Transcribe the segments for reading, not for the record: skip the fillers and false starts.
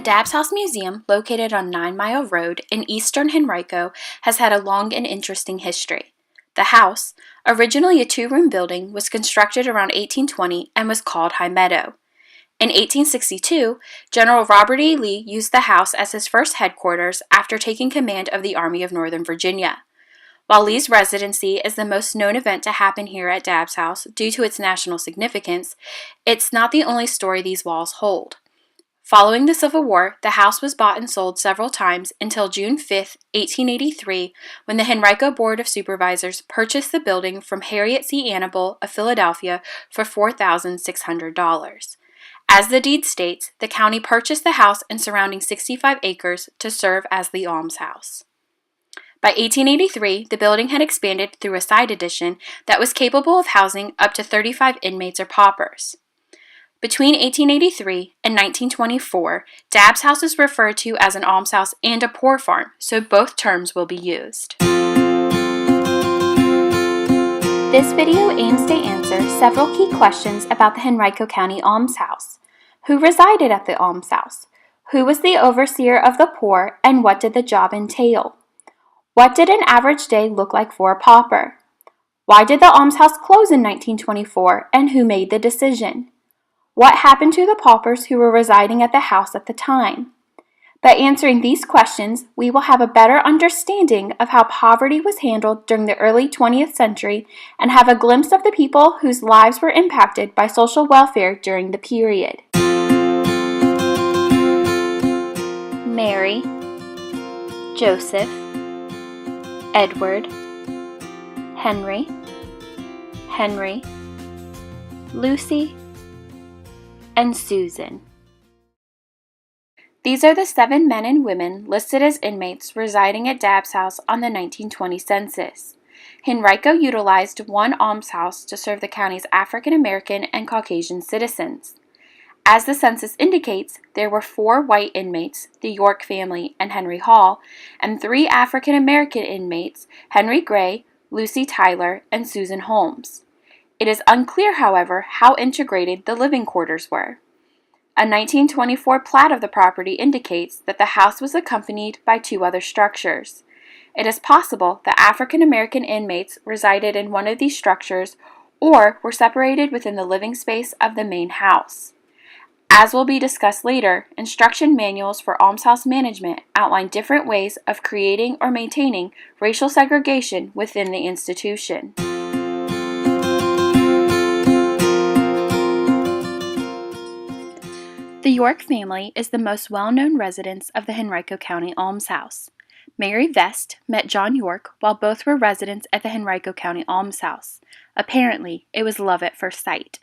Almshouse Museum, located on 9 Mile Road in eastern Henrico, has had a long and interesting history. The house, originally a two-room building, was constructed around 1820 and was called High Meadow. In 1862, General Robert E. Lee used the house as his first headquarters after taking command of the Army of Northern Virginia. While Lee's residency is the most known event to happen here at Almshouse due to its national significance, it's not the only story these walls hold. Following the Civil War, the house was bought and sold several times until June 5, 1883, when the Henrico Board of Supervisors purchased the building from Harriet C. Annable of Philadelphia for $4,600. As the deed states, the county purchased the house and surrounding 65 acres to serve as the almshouse. By 1883, the building had expanded through a side addition that was capable of housing up to 35 inmates or paupers. Between 1883 and 1924, Almshouse is referred to as an almshouse and a poor farm, so both terms will be used. This video aims to answer several key questions about the Henrico County Almshouse. Who resided at the almshouse? Who was the overseer of the poor, and what did the job entail? What did an average day look like for a pauper? Why did the almshouse close in 1924, and who made the decision? What happened to the paupers who were residing at the house at the time? By answering these questions, we will have a better understanding of how poverty was handled during the early 20th century and have a glimpse of the people whose lives were impacted by social welfare during the period. Mary, Joseph, Edward, Henry, Lucy, and Susan. These are the 7 men and women listed as inmates residing at Almshouse on the 1920 census. Henrico utilized one almshouse to serve the county's African American and Caucasian citizens. As the census indicates, there were 4 white inmates, the York family and Henry Hall, and 3 African American inmates, Henry Gray, Lucy Tyler, and Susan Holmes. It is unclear, however, how integrated the living quarters were. A 1924 plat of the property indicates that the house was accompanied by 2 other structures. It is possible that African American inmates resided in one of these structures or were separated within the living space of the main house. As will be discussed later, instruction manuals for almshouse management outline different ways of creating or maintaining racial segregation within the institution. The York family is the most well-known residents of the Henrico County Almshouse. Mary Vest met John York while both were residents at the Henrico County Almshouse. Apparently, it was love at first sight.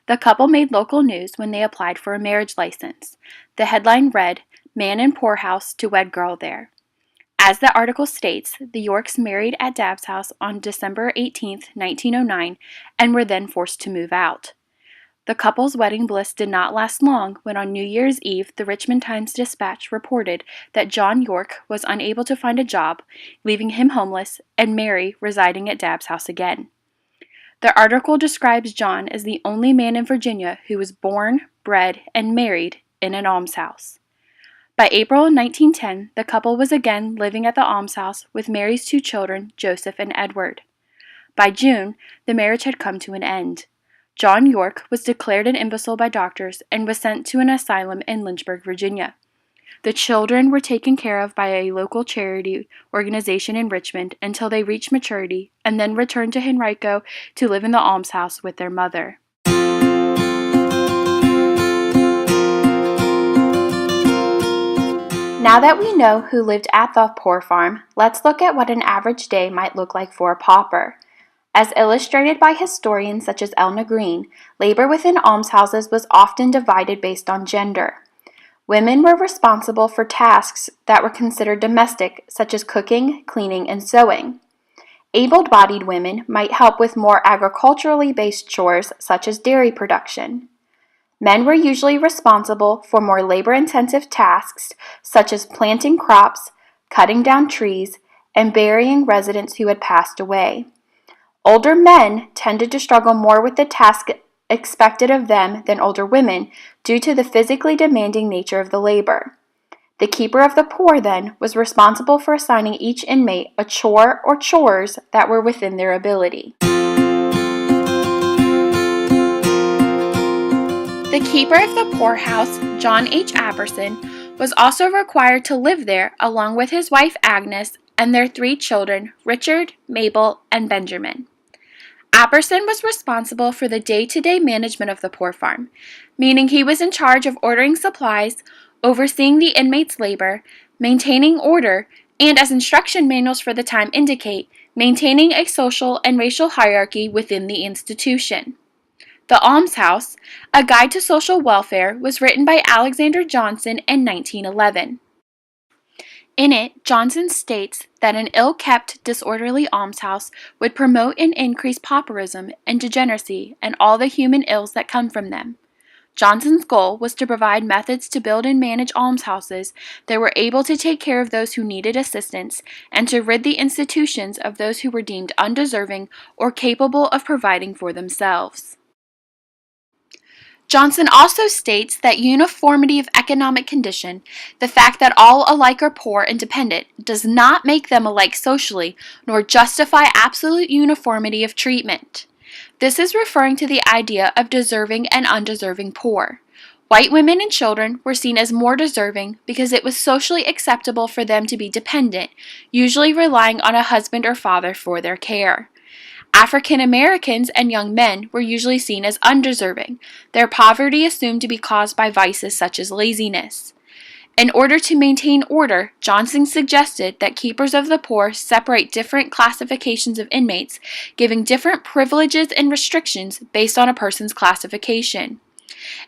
The couple made local news when they applied for a marriage license. The headline read, "Man in Poorhouse to Wed Girl There." As the article states, the Yorks married at Almshouse on December 18, 1909, and were then forced to move out. The couple's wedding bliss did not last long when on New Year's Eve the Richmond Times-Dispatch reported that John York was unable to find a job, leaving him homeless, and Mary residing at Almshouse again. The article describes John as the only man in Virginia who was born, bred, and married in an almshouse. By April 1910, the couple was again living at the almshouse with Mary's 2 children, Joseph and Edward. By June, the marriage had come to an end. John York was declared an imbecile by doctors and was sent to an asylum in Lynchburg, Virginia. The children were taken care of by a local charity organization in Richmond until they reached maturity and then returned to Henrico to live in the almshouse with their mother. Now that we know who lived at the poor farm, let's look at what an average day might look like for a pauper. As illustrated by historians such as Elna Green, labor within almshouses was often divided based on gender. Women were responsible for tasks that were considered domestic, such as cooking, cleaning, and sewing. Able-bodied women might help with more agriculturally based chores, such as dairy production. Men were usually responsible for more labor-intensive tasks, such as planting crops, cutting down trees, and burying residents who had passed away. Older men tended to struggle more with the task expected of them than older women due to the physically demanding nature of the labor. The keeper of the poor, then, was responsible for assigning each inmate a chore or chores that were within their ability. The keeper of the poorhouse, John H. Apperson, was also required to live there along with his wife Agnes and their 3 children, Richard, Mabel, and Benjamin. Apperson was responsible for the day-to-day management of the poor farm, meaning he was in charge of ordering supplies, overseeing the inmates' labor, maintaining order, and as instruction manuals for the time indicate, maintaining a social and racial hierarchy within the institution. The Almshouse, a guide to social welfare, was written by Alexander Johnson in 1911. In it, Johnson states that an ill-kept, disorderly almshouse would promote and increase pauperism and degeneracy and all the human ills that come from them. Johnson's goal was to provide methods to build and manage almshouses that were able to take care of those who needed assistance and to rid the institutions of those who were deemed undeserving or capable of providing for themselves. Johnson also states that uniformity of economic condition, the fact that all alike are poor and dependent, does not make them alike socially, nor justify absolute uniformity of treatment. This is referring to the idea of deserving and undeserving poor. White women and children were seen as more deserving because it was socially acceptable for them to be dependent, usually relying on a husband or father for their care. African Americans and young men were usually seen as undeserving, their poverty assumed to be caused by vices such as laziness. In order to maintain order, Johnson suggested that keepers of the poor separate different classifications of inmates, giving different privileges and restrictions based on a person's classification.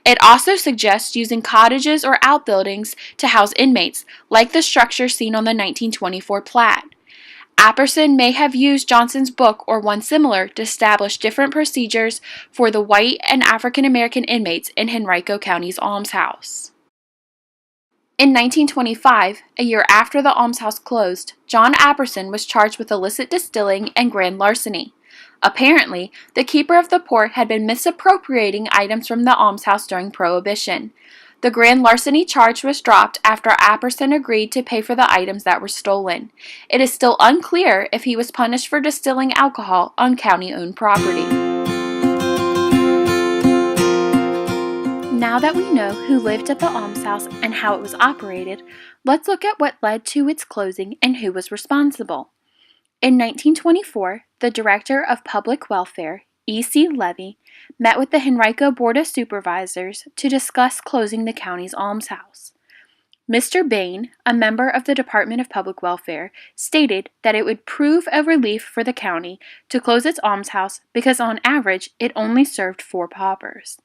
It also suggests using cottages or outbuildings to house inmates, like the structure seen on the 1924 plat. Apperson may have used Johnson's book or one similar to establish different procedures for the white and African American inmates in Henrico County's almshouse. In 1925, a year after the almshouse closed, John Apperson was charged with illicit distilling and grand larceny. Apparently, the keeper of the poor had been misappropriating items from the almshouse during Prohibition. The grand larceny charge was dropped after Apperson agreed to pay for the items that were stolen. It is still unclear if he was punished for distilling alcohol on county-owned property. Now that we know who lived at the almshouse and how it was operated, let's look at what led to its closing and who was responsible. In 1924, the Director of Public Welfare, E.C. Levy, met with the Henrico Board of Supervisors to discuss closing the county's almshouse. Mr. Bain, a member of the Department of Public Welfare, stated that it would prove a relief for the county to close its almshouse because on average it only served 4 paupers.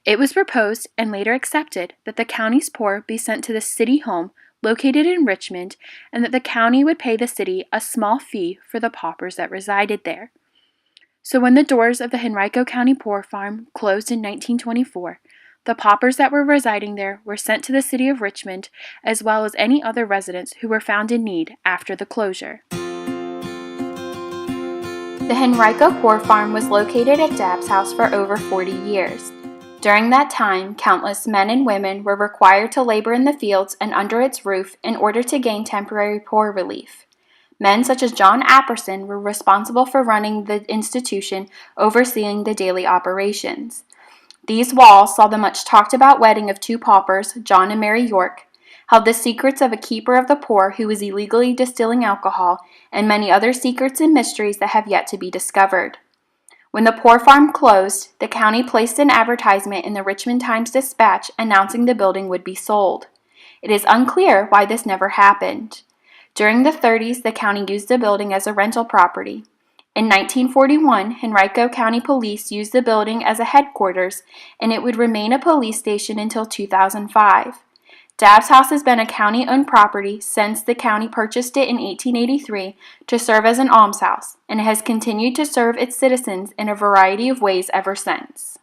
It was proposed and later accepted that the county's poor be sent to the city home located in Richmond and that the county would pay the city a small fee for the paupers that resided there. So when the doors of the Henrico County Poor Farm closed in 1924, the paupers that were residing there were sent to the city of Richmond, as well as any other residents who were found in need after the closure. The Henrico Poor Farm was located at Dabb's house for over 40 years. During that time, countless men and women were required to labor in the fields and under its roof in order to gain temporary poor relief. Men such as John Apperson were responsible for running the institution, overseeing the daily operations. These walls saw the much talked about wedding of 2 paupers, John and Mary York, held the secrets of a keeper of the poor who was illegally distilling alcohol, and many other secrets and mysteries that have yet to be discovered. When the poor farm closed, the county placed an advertisement in the Richmond Times-Dispatch announcing the building would be sold. It is unclear why this never happened. During the 30s, the county used the building as a rental property. In 1941, Henrico County Police used the building as a headquarters, and it would remain a police station until 2005. Dabb's house has been a county-owned property since the county purchased it in 1883 to serve as an almshouse, and it has continued to serve its citizens in a variety of ways ever since.